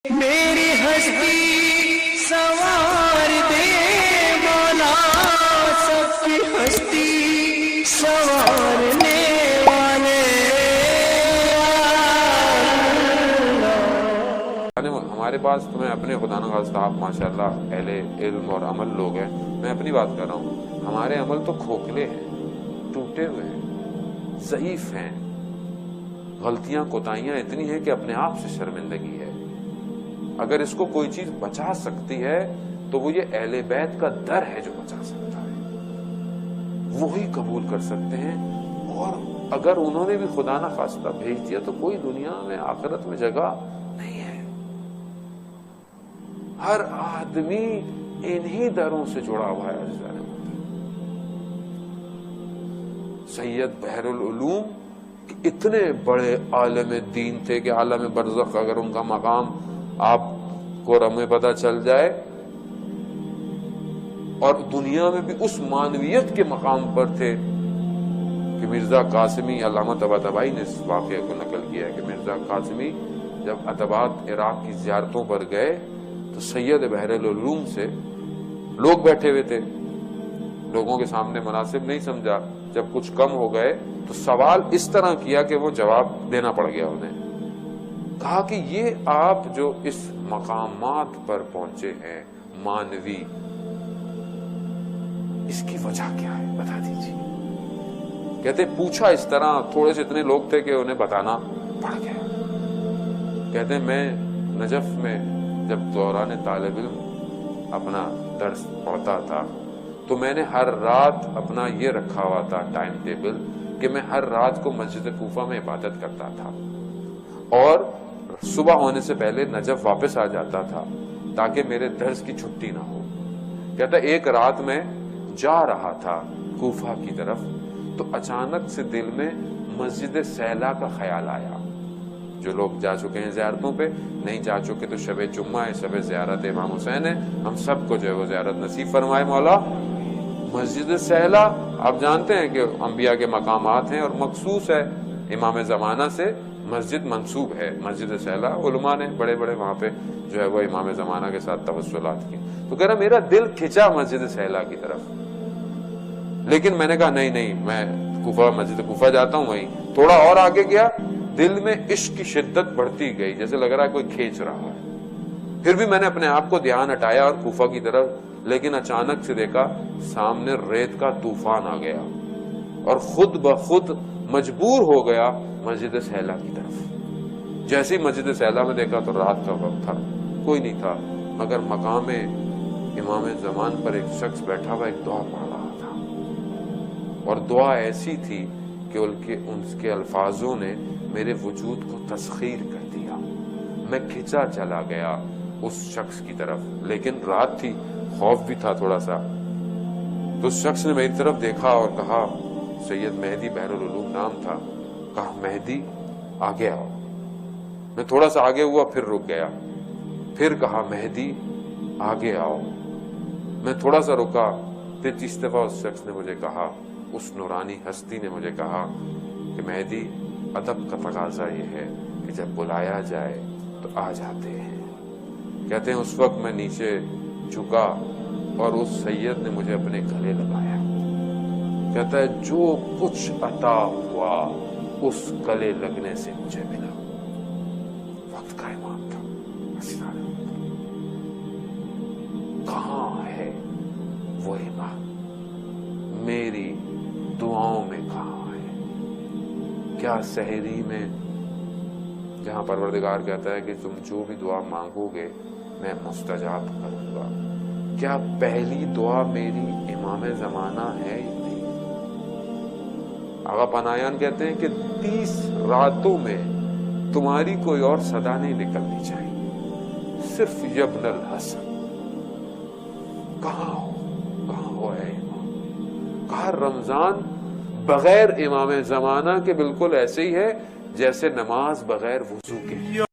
میری ہستی سوار دے مولا، سب کی ہستی سوارنے والے۔ ہمارے پاس تمہیں اپنے خدا نخواستہ آپ ماشاءاللہ اہل علم اور عمل لوگ ہیں، میں اپنی بات کر رہا ہوں، ہمارے عمل تو کھوکھلے ہیں، ٹوٹے ہوئے ہیں، ضعیف ہیں، غلطیاں کوتاہیاں اتنی ہیں کہ اپنے آپ سے شرمندگی ہے۔ اگر اس کو کوئی چیز بچا سکتی ہے تو وہ یہ اہل بیت کا در ہے جو بچا سکتا ہے، وہی قبول کر سکتے ہیں۔ اور اگر انہوں نے بھی خدا نخواستہ بھیج دیا تو کوئی دنیا میں آخرت میں جگہ نہیں ہے۔ ہر آدمی انہی دروں سے جڑا ہوا ہے۔ سید بحر العلوم اتنے بڑے عالم دین تھے کہ عالم برزخ اگر ان کا مقام آپ کو ہمیں پتہ چل جائے، اور دنیا میں بھی اس معنویت کے مقام پر تھے کہ مرزا قاسمی، علامہ طباطبائی نے اس واقعے کو نقل کیا ہے کہ مرزا قاسمی جب عتبات عراق کی زیارتوں پر گئے تو سید بحر العلوم سے لوگ بیٹھے ہوئے تھے، لوگوں کے سامنے مناسب نہیں سمجھا، جب کچھ کم ہو گئے تو سوال اس طرح کیا کہ وہ جواب دینا پڑ گیا انہیں۔ کہا کہ یہ آپ جو اس مقامات پر پہنچے ہیں مانوی، اس کی وجہ کیا ہے بتا دیجیے۔ کہتے پوچھا اس طرح، تھوڑے سے اتنے لوگ تھے کہ انہیں بتانا پڑ گیا۔ کہتے میں نجف میں جب دوران طالب علم اپنا درس پڑھتا تھا تو میں نے ہر رات اپنا یہ رکھا ہوا تھا ٹائم ٹیبل کہ میں ہر رات کو مسجد کوفہ میں عبادت کرتا تھا اور صبح ہونے سے پہلے نجف واپس آ جاتا تھا تاکہ میرے درس کی چھٹی نہ ہو۔ کہتا ایک رات میں جا رہا تھا کوفہ کی طرف تو اچانک سے دل میں مسجد سیلا کا خیال آیا۔ جو لوگ جا چکے ہیں زیارتوں پہ، نہیں جا چکے تو شب جمعہ ہے، شب زیارت امام حسین ہے، ہم سب کو جو ہے وہ زیارت نصیب فرمائے مولا۔ مسجد سیلا آپ جانتے ہیں کہ انبیاء کے مقامات ہیں اور مخصوص ہے، امام زمانہ سے مسجد منسوب ہے مسجد سیلا، علماء نے بڑے بڑے وہاں پہ جو ہے وہ امام زمانہ کے ساتھ توسلات کی۔ تو کہہ رہا میرا دل کھچا مسجد سیلا کی طرف، لیکن میں نے کہا نہیں میں مسجد کوفہ جاتا ہوں۔ وہیں تھوڑا اور آگے گیا، دل میں عشق کی شدت بڑھتی گئی، جیسے لگ رہا ہے کوئی کھینچ رہا ہے۔ پھر بھی میں نے اپنے آپ کو دھیان ہٹایا اور کوفہ کی طرف، لیکن اچانک سے دیکھا سامنے ریت کا طوفان آ گیا اور خود بخود مجبور ہو گیا مسجد سیلا کی طرف۔ جیسے ہی مسجد سیلا میں دیکھا تو رات کا وقت تھا، کوئی نہیں تھا، مگر مقام امام زمان پر ایک شخص بیٹھا ہوا ایک دعا پڑھ رہا تھا، اور دعا ایسی تھی کہ ان کے الفاظوں نے میرے وجود کو تسخیر کر دیا۔ میں کھچا چلا گیا اس شخص کی طرف، لیکن رات تھی، خوف بھی تھا تھوڑا سا۔ تو اس شخص نے میری طرف دیکھا اور کہا، سید مہدی بحر العلوم نام تھا، کہا مہدی آگے آؤ۔ میں تھوڑا سا آگے ہوا، پھر رک گیا، پھر کہا مہدی آگے آؤ۔ میں تھوڑا سا رکا، پھر تیسری دفعہ اس شخص نے مجھے کہا، اس نورانی ہستی نے مجھے کہا کہ مہدی ادب کا تقاضا یہ ہے کہ جب بلایا جائے تو آ جاتے ہیں۔ کہتے ہیں اس وقت میں نیچے جھکا اور اس سید نے مجھے اپنے گلے لگایا۔ کہتا ہے جو کچھ عطا ہوا اس گلے لگنے سے مجھے ملا۔ وقت کا امام تھا، کہاں ہے وہ امام؟ میری دعاؤں میں کہاں ہے؟ کیا سحری میں جہاں پروردگار کہتا ہے کہ تم جو بھی دعا مانگو گے میں مستجاب کروں گا، کیا پہلی دعا میری امام زمانہ ہے یا نہیں؟ آغا پناہیان کہتے ہیں کہ 30 راتوں میں تمہاری کوئی اور صدا نہیں نکلنی چاہیے، صرف یبن الحسن۔ کہاں ہو ہے امام؟ کہا رمضان بغیر امام زمانہ کے بالکل ایسے ہی ہے جیسے نماز بغیر وضو کے۔